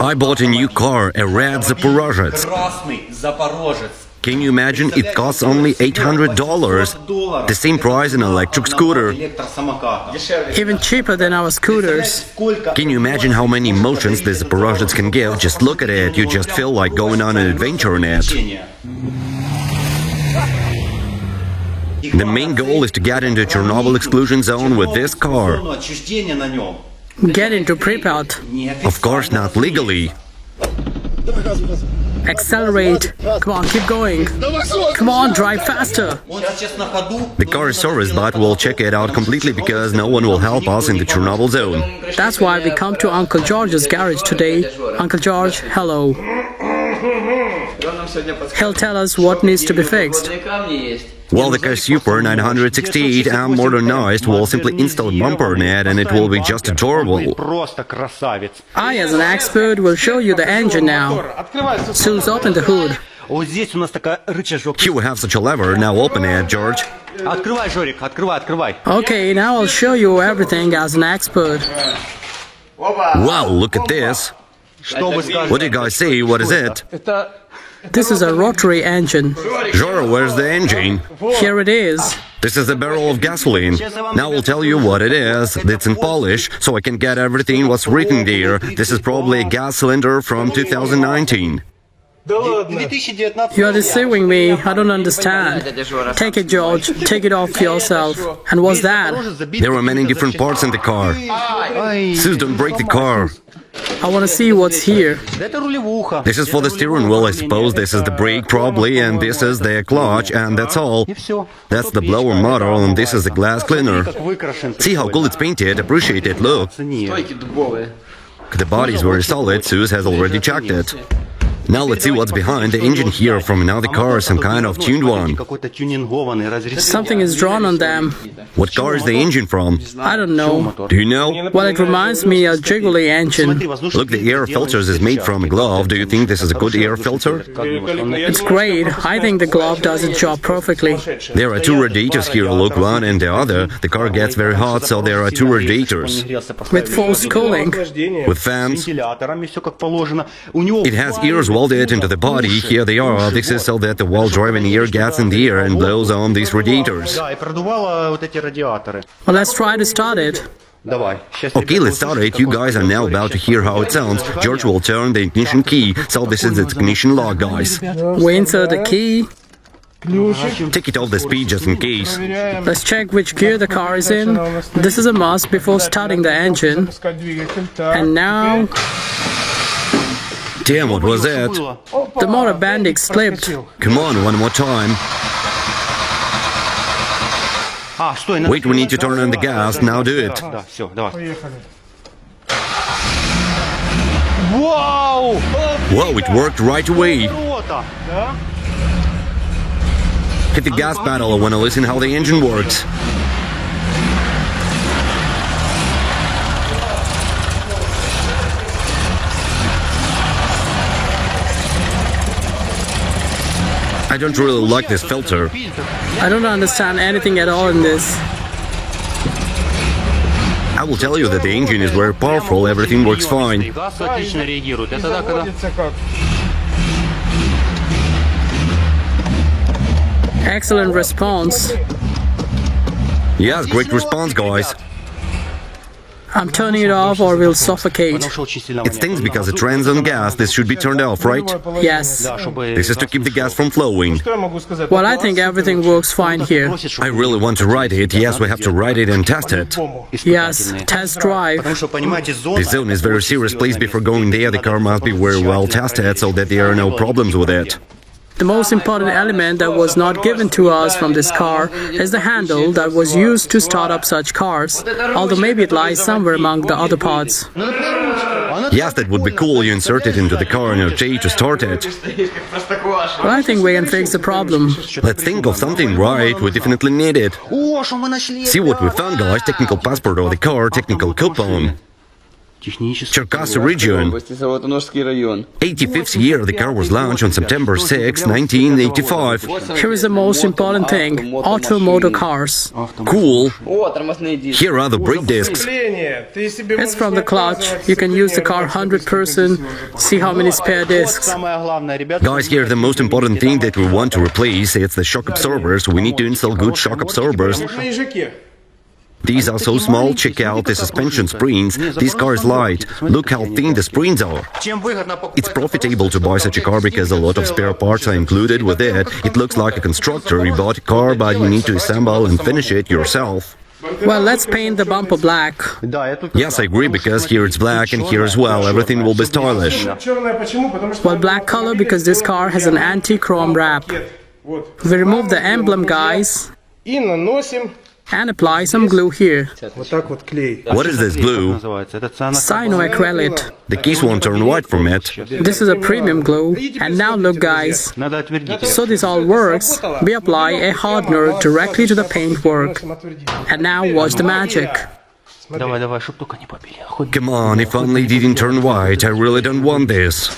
I bought a new car, a red Zaporozhets. Can you imagine? It costs only $800. The same price an electric scooter. Even cheaper than our scooters. Can you imagine how many emotions this Zaporozhets can give? Just look at it, you just feel like going on an adventure in it. The main goal is to get into Chernobyl exclusion zone with this car. Get into Pripyat. Of course not legally. Accelerate. Come on, keep going. Come on, drive faster. The car is serviced, but we'll check it out completely because no one will help us in the Chernobyl zone. That's why we come to Uncle George's garage today. Uncle George, hello. He'll tell us what needs to be fixed. Well, the car Super 968M modernized will simply install a bumper in it and it will be just adorable. I, as an expert, will show you the engine now. Suze, open the hood. Here we have such a lever, now open it, George. Okay, now I'll show you everything as an expert. Wow, look at this. What do you guys say? What is it? This is a rotary engine. Sure, where's the engine? Here it is. This is a barrel of gasoline. Now I'll tell you what it is. It's in Polish, so I can get everything what's written there. This is probably a gas cylinder from 2019. You are deceiving me. I don't understand. Take it, George. Take it off yourself. And what's that? There are many different parts in the car. Sus, don't break the car. I want to see what's here. This is for the steering wheel, I suppose. This is the brake, probably, and this is the clutch, and that's all. That's the blower motor, and this is the glass cleaner. See how cool it's painted? Appreciate it, look. The body is very solid. Sus has already checked it. Now let's see what's behind the engine here from another car, some kind of tuned one. Something is drawn on them. What car is the engine from? I don't know. Do you know? Well, it reminds me of Jiggly engine. Look, the air filters is made from a glove. Do you think this is a good air filter? It's great. I think the glove does its job perfectly. There are two radiators here, look, one and the other. The car gets very hot, so there are two radiators. With forced cooling. With fans. It has ears welded into the body. Here they are. This is so that the while-driving air gets in the air and blows on these radiators. Well, let's try to start it. Okay, let's start it. You guys are now about to hear how it sounds. George will turn the ignition key. So this is its ignition lock, guys. We insert the key. Take it off the speed just in case. Let's check which gear the car is in. This is a must before starting the engine. And now... Damn, what was that? The motor banding slipped. Come on, one more time. Wait, we need to turn on the gas. Now do it. Wow, it worked right away. Hit the gas pedal. I want to listen how the engine works. I don't really like this filter. I don't understand anything at all in this. I will tell you that the engine is very powerful, everything works fine. Excellent response. Yes, great response, guys. I'm turning it off or we'll suffocate. It stings because it runs on gas. This should be turned off, right? Yes. This is to keep the gas from flowing. Well, I think everything works fine here. I really want to ride it. Yes, we have to ride it and test it. Yes, test drive. This zone is very serious place. Before going there, the car must be very well tested so that there are no problems with it. The most important element that was not given to us from this car is the handle that was used to start up such cars, although maybe it lies somewhere among the other parts. Yes, that would be cool. You insert it into the car and RJ to start it. Well, I think we can fix the problem. Let's think of something, right? We definitely need it. See what we found, guys. Technical passport of the car, technical coupon. Cherkasy region. 85th year the car was launched on September 6, 1985. Here is the most important thing: automotor cars. Cool. Here are the brake discs. It's from the clutch. You can use the car 100%. See how many spare discs. Guys, here the most important thing that we want to replace, it's the shock absorbers. We need to install good shock absorbers. These are so small. Check out the suspension springs. This car is light. Look how thin the springs are. It's profitable to buy such a car because a lot of spare parts are included with it. It looks like a constructor. You bought a car, but you need to assemble and finish it yourself. Well, let's paint the bumper black. Yes, I agree, because here it's black and here as well. Everything will be stylish. Well, black color because this car has an anti-chrome wrap. We remove the emblem, guys, and apply some glue here. What is this glue? Cyanoacrylate. The keys won't turn white from it. This is a premium glue. And now look, guys. So this all works. We apply a hardener directly to the paintwork. And now watch the magic. Come on, if only it didn't turn white. I really don't want this.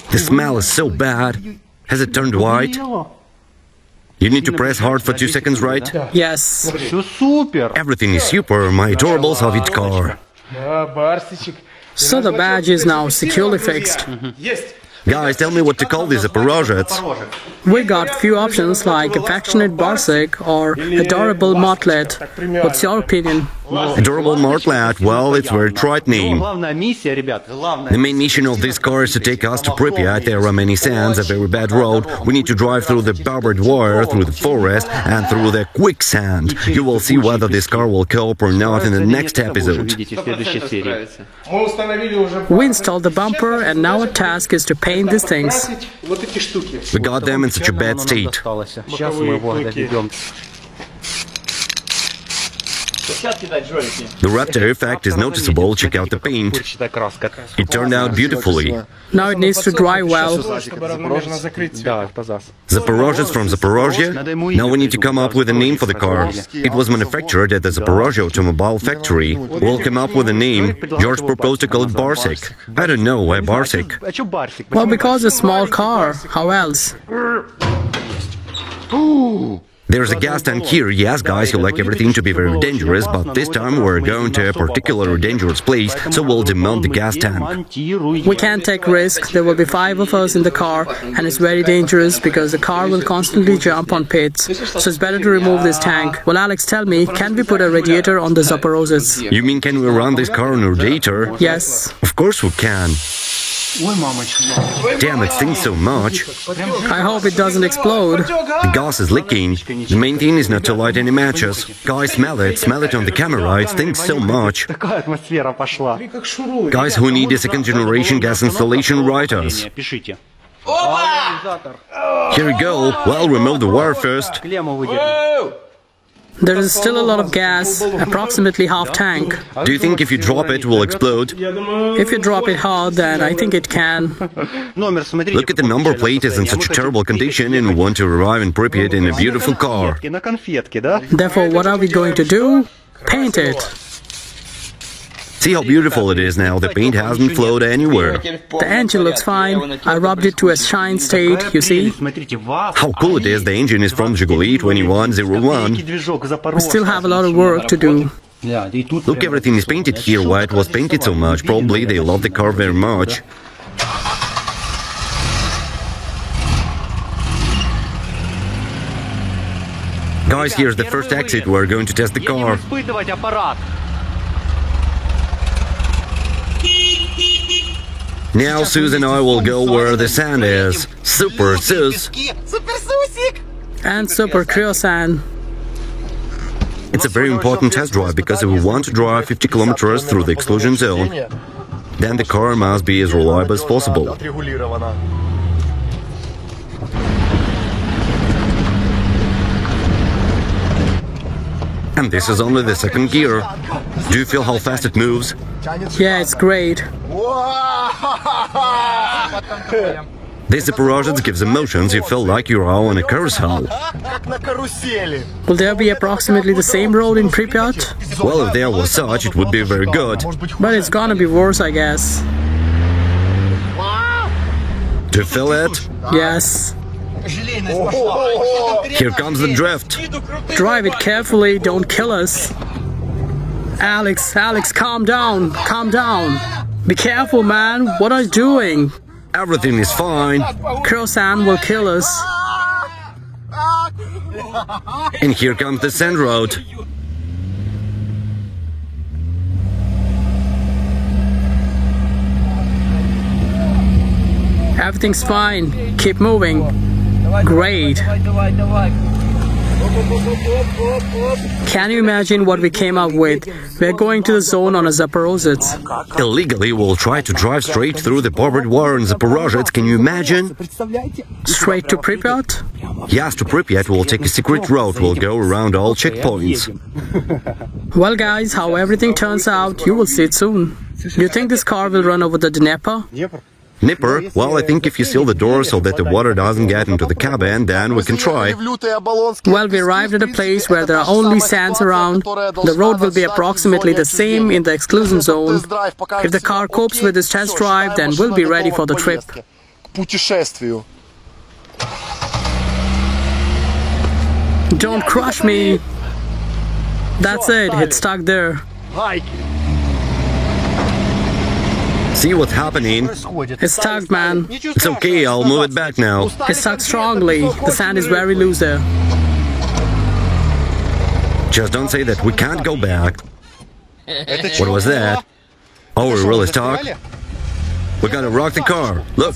The smell is so bad. Has it turned white? You need to press hard for 2 seconds, right? Yes. Everything is super, my adorable Soviet car. So the badge is now securely fixed. Guys, tell me what to call these Zaporozhets. We got few options like affectionate Barsik or adorable Martlet. What's your opinion? Adorable Martlet, well, it's a very trite name. The main mission of this car is to take us to Pripyat. There are many sands, a very bad road. We need to drive through the barbed wire, through the forest, and through the quicksand. You will see whether this car will cope or not in the next episode. We installed the bumper, and now our task is to paint these things. We got them in such a bad state. The Raptor effect is noticeable. Check out the paint. It turned out beautifully. Now it needs to dry well. Zaporozhets from Zaporozhye? Now we need to come up with a name for the car. It was manufactured at the Zaporozhye automobile factory. We'll come up with a name. George proposed to call it Barsik. I don't know, why Barsik? Well, because it's a small car. How else? There's a gas tank here. Yes, guys, you like everything to be very dangerous, but this time we're going to a particularly dangerous place, so we'll demount the gas tank. We can't take risks. There will be 5 of us in the car, and it's very dangerous because the car will constantly jump on pits. So it's better to remove this tank. Well, Alex, tell me, can we put a radiator on the Zaporozhets? You mean can we run this car on a radiator? Yes. Of course we can. Damn, it stinks so much. I hope it doesn't explode. The gas is leaking. The main thing is not to light any matches. Guys, smell it on the camera, it stinks so much. Guys who need a second generation gas installation, write us. Here we go. Well, remove the wire first. There is still a lot of gas, approximately half tank. Do you think if you drop it, it will explode? If you drop it hard, then I think it can. Look at the number plate, is in such a terrible condition, and we want to arrive in Pripyat in a beautiful car. Therefore, what are we going to do? Paint it. See how beautiful it is now. The paint hasn't flowed anywhere. The engine looks fine. I rubbed it to a shine state, you see? How cool it is. The engine is from Zhiguli 2101. We still have a lot of work to do. Look, everything is painted here. Why it was painted so much? Probably they love the car very much. Guys, here's the first exit. We're going to test the car. Now Sus and I will go where the sand is. Super Sus. And Super Cryosan. It's a very important test drive because if we want to drive 50 kilometers through the exclusion zone, then the car must be as reliable as possible. And this is only the second gear. Do you feel how fast it moves? This Zaporozhets gives emotions, you feel like you're on a carousel. Will there be approximately the same road in Pripyat? Well, if there was such, it would be very good. But it's gonna be worse, I guess. Do you feel it? Yes. Here comes the drift. Drive it carefully, don't kill us. Alex, calm down, calm down. Be careful, man, what are you doing? Everything is fine. Crosan will kill us. And here comes the sand road. Everything's fine, keep moving. Great. Can you imagine what we came up with? We're going to the zone on a Zaporozhets. Illegally, we'll try to drive straight through the barbed wire in Zaporozhets, can you imagine? Straight to Pripyat? Yes, to Pripyat, we'll take a secret route, we'll go around all checkpoints. Well guys, how everything turns out, you will see it soon. You think this car will run over the Dnieper? Dnieper? Well, I think if you seal the door so that the water doesn't get into the cabin, then we can try. Well, we arrived at a place where there are only sands around. The road will be approximately the same in the exclusion zone. If the car copes with this test drive, then we'll be ready for the trip. Don't crush me! That's it, it's stuck there. See what's happening? It's stuck, man. It's okay, I'll move it back now. It's stuck strongly. The sand is very loose there. Just don't say that we can't go back. What was that? Oh, we're really stuck? We gotta rock the car. Look.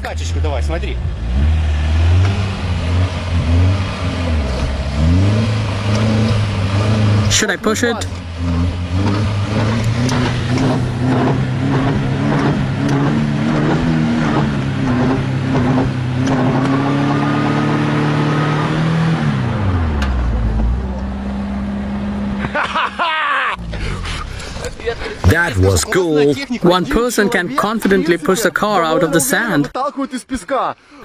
Should I push it? That was cool. One person can confidently push the car out of the sand.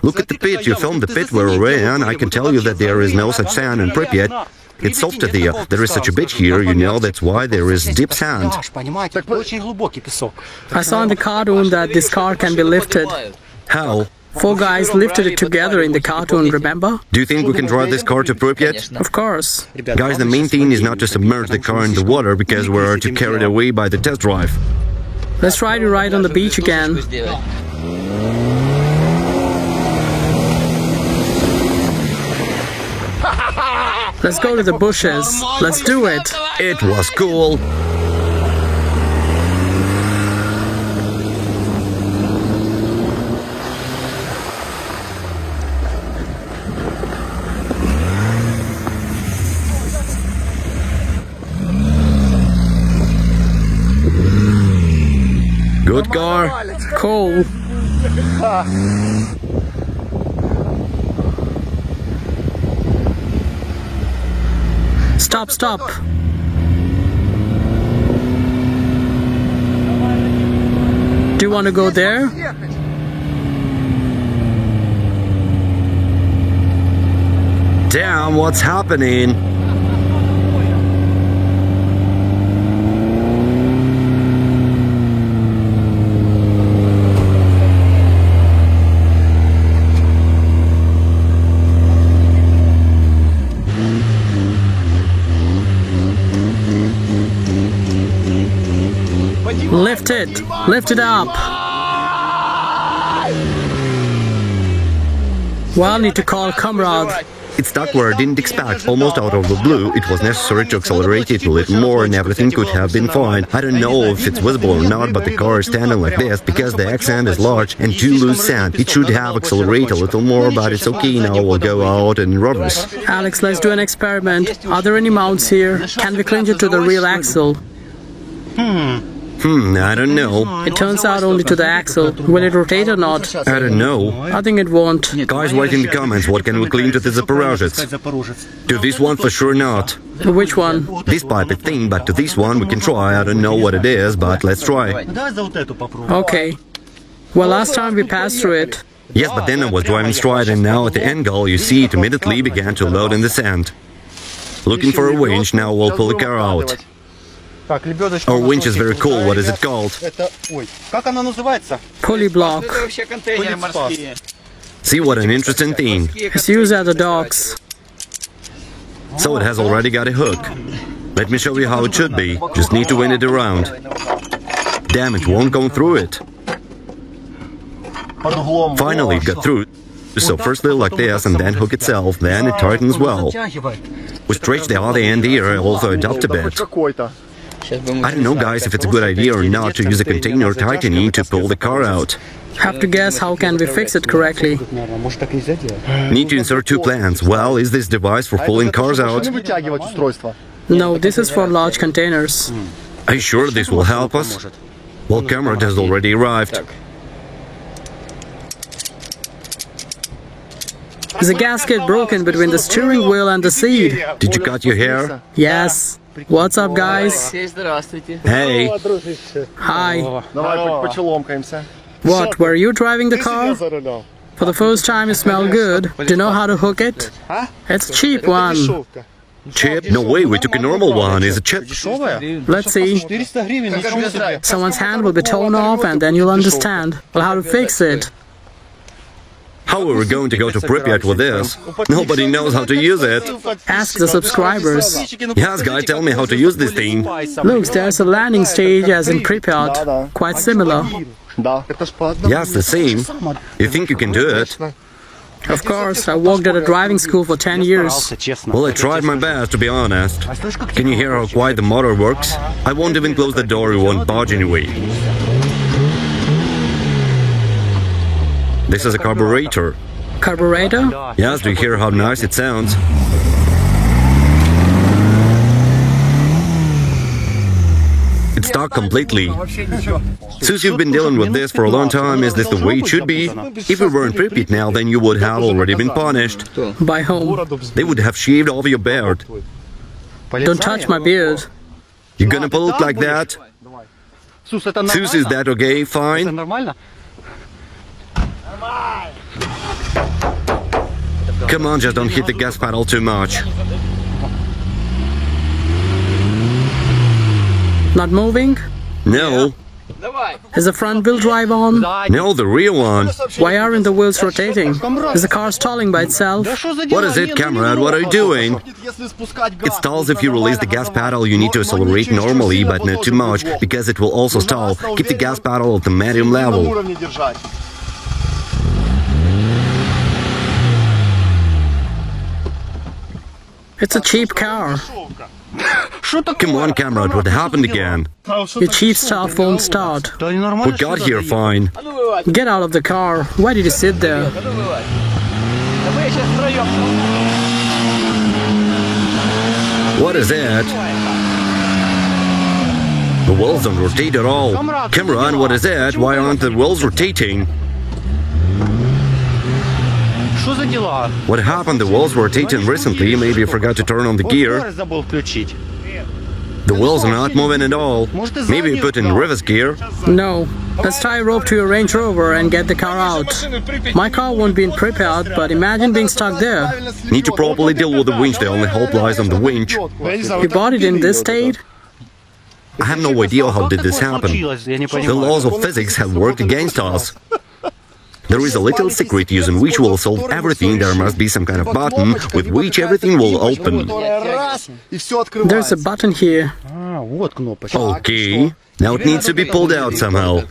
Look at the pit. You filmed the pit where we're in. I can tell you that there is no such sand in Pripyat. It's soft there. There is such a bit here, you know, that's why there is deep sand. I saw in the cartoon that this car can be lifted. How? 4 guys lifted it together in the cartoon, remember? Do you think we can drive this car to Pripyat? Of course. Guys, the main thing is not to submerge the car in the water because we're too carried away by the test drive. Let's try to ride on the beach again. Let's go to the bushes. Let's do it. It was cool. Good car. Cool. Stop, stop. Do you want to go there? Damn, what's happening? Lift it! Lift it up! Well, need to call comrade. It stuck where I didn't expect, almost out of the blue. It was necessary to accelerate it a little more and everything could have been fine. I don't know if it's visible or not, but the car is standing like this because the accent is large and too loose sand. It should have accelerated a little more, but it's okay, now we'll go out in reverse. Alex, let's do an experiment. Are there any mounts here? Can we clinch it to the rear axle? I don't know. It turns out only to the axle. Will it rotate or not? I don't know. I think it won't. Guys, write in the comments, what can we clean to the Zaporozhets? To this one for sure not. Which one? This piped thing, but to this one we can try. I don't know what it is, but let's try. Okay. Well, last time we passed through it. Yes, but then I was driving straight, and now at the angle, you see it immediately began to load in the sand. Looking for a winch, now we'll pull the car out. Our winch is very cool, what is it called? Pulley block. See what an interesting thing. It's used at the docks. So it has already got a hook. Let me show you how it should be, just need to wind it around. Damn, it won't go through it. Finally, it got through. So firstly like this, and then hook itself, then it tightens well. We stretch the other end here, also adapt a bit. I don't know, guys, if it's a good idea or not to use a container tightening to pull the car out. Have to guess how can we fix it correctly. Need to insert two plans. Well, is this device for pulling cars out? No, this is for large containers. Are you sure this will help us? Well, Kamrat has already arrived. The gasket broken between the steering wheel and the seat. Did you cut your hair? Yes. What's up, guys? Hey. Hi. What, were you driving the car? For the first time you smell good. Do you know how to hook it? It's a cheap one. Chip? No way, we took a normal one. Is it chip? Let's see. Someone's hand will be torn off and then you'll understand. Well, how to fix it. How are we going to go to Pripyat with this? Nobody knows how to use it. Ask the subscribers. Yes, guy, tell me how to use this thing. Look, there's a landing stage as in Pripyat. Quite similar. Yes, the same. You think you can do it? Of course, I worked at a driving school for 10 years. Well, I tried my best, to be honest. Can you hear how quiet the motor works? I won't even close the door, it won't budge anyway. This is a carburetor. Carburetor? Yes, do you hear how nice it sounds? It's stuck completely. Since you've been dealing with this for a long time, is this the way it should be? If we were in Pripyat now, then you would have already been punished. By whom? They would have shaved off your beard. Don't touch my beard. You're gonna pull it like that? Sus, is that okay? Fine? Come on, just don't hit the gas pedal too much. Not moving? No. Is the front wheel drive on? No, the rear one. Why aren't the wheels rotating? Is the car stalling by itself? What is it, Kamrat? What are you doing? It stalls if you release the gas pedal. You need to accelerate normally, but not too much, because it will also stall. Keep the gas pedal at the medium level. It's a cheap car. Come on, Kamrat, what happened again? Your cheap stuff won't start. We got here fine. Get out of the car. Why did you sit there? What is it? The wheels don't rotate at all. Kamrat, what is it? Why aren't the wheels rotating? What happened? The wheels were rotating recently. Maybe you forgot to turn on the gear. The wheels are not moving at all. Maybe you put in reverse gear. No. Let's tie a rope to your Range Rover and get the car out. My car won't be in Pripyat, but imagine being stuck there. Need to properly deal with the winch. The only hope lies on the winch. You bought it in this state? I have no idea how did this happen. The laws of physics have worked against us. There is a little secret using which will solve everything. There must be some kind of button with which everything will open. There's a button here. Okay. Now it needs to be pulled out somehow.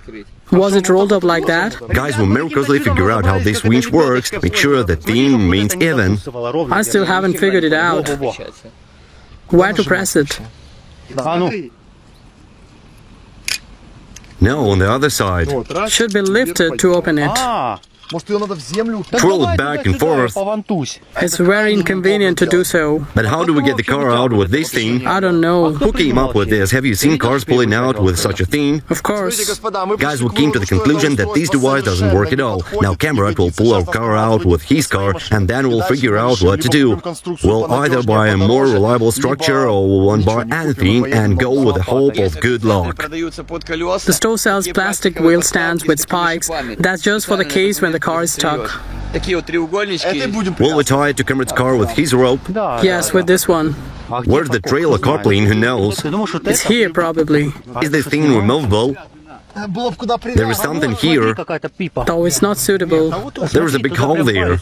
Was it rolled up like that? Guys will miraculously figure out how this winch works. Make sure the thing remains even. I still haven't figured it out. Where to press it? No, on the other side. Should be lifted to open it. Twirl it back and forth. It's very inconvenient to do so. But how do we get the car out with this thing? I don't know. Who came up with this? Have you seen cars pulling out with such a thing? Of course. Guys, we came to the conclusion that this device doesn't work at all. Now Kamrat will pull our car out with his car, and then we'll figure out what to do. We'll either buy a more reliable structure or we won't buy anything and go with the hope of good luck. The store sells plastic wheel stands with spikes. That's just for the case when the car is stuck. Will we tie it to Kamrat's car with his rope? Yes, with this one. Where's the trailer carplane, who knows? It's here, probably. Is this thing removable? There is something here. Though it's not suitable. There is a big hole there.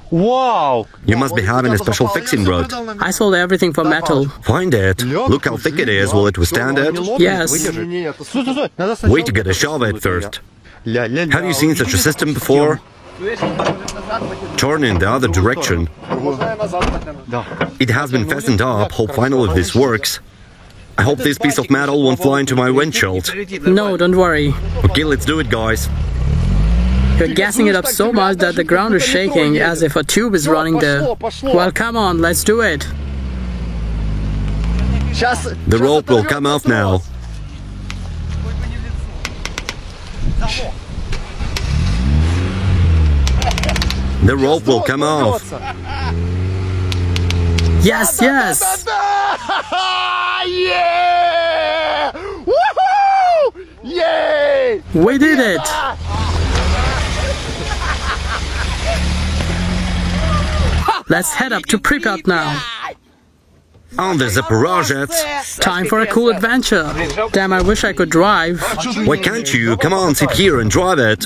Wow! You must be having a special fixing rod. I sold everything for metal. Find it. Look how thick it is. Will it withstand it? Yes. Wait to get a shove at first. Have you seen such a system before? Turn in the other direction. It has been fastened up. Hope finally this works. I hope this piece of metal won't fly into my windshield. No, don't worry. Okay, let's do it, guys. You're gassing it up so much that the ground is shaking as if a tube is running there. Well, come on, let's do it. The rope will come off now. The rope will come off. Yes, yes! Yeah! Woohoo! Yay! We did it! Let's head up to Pripyat now. On the Zaporozhets. Time for a cool adventure. Damn, I wish I could drive. Why can't you? Come on, sit here and drive it.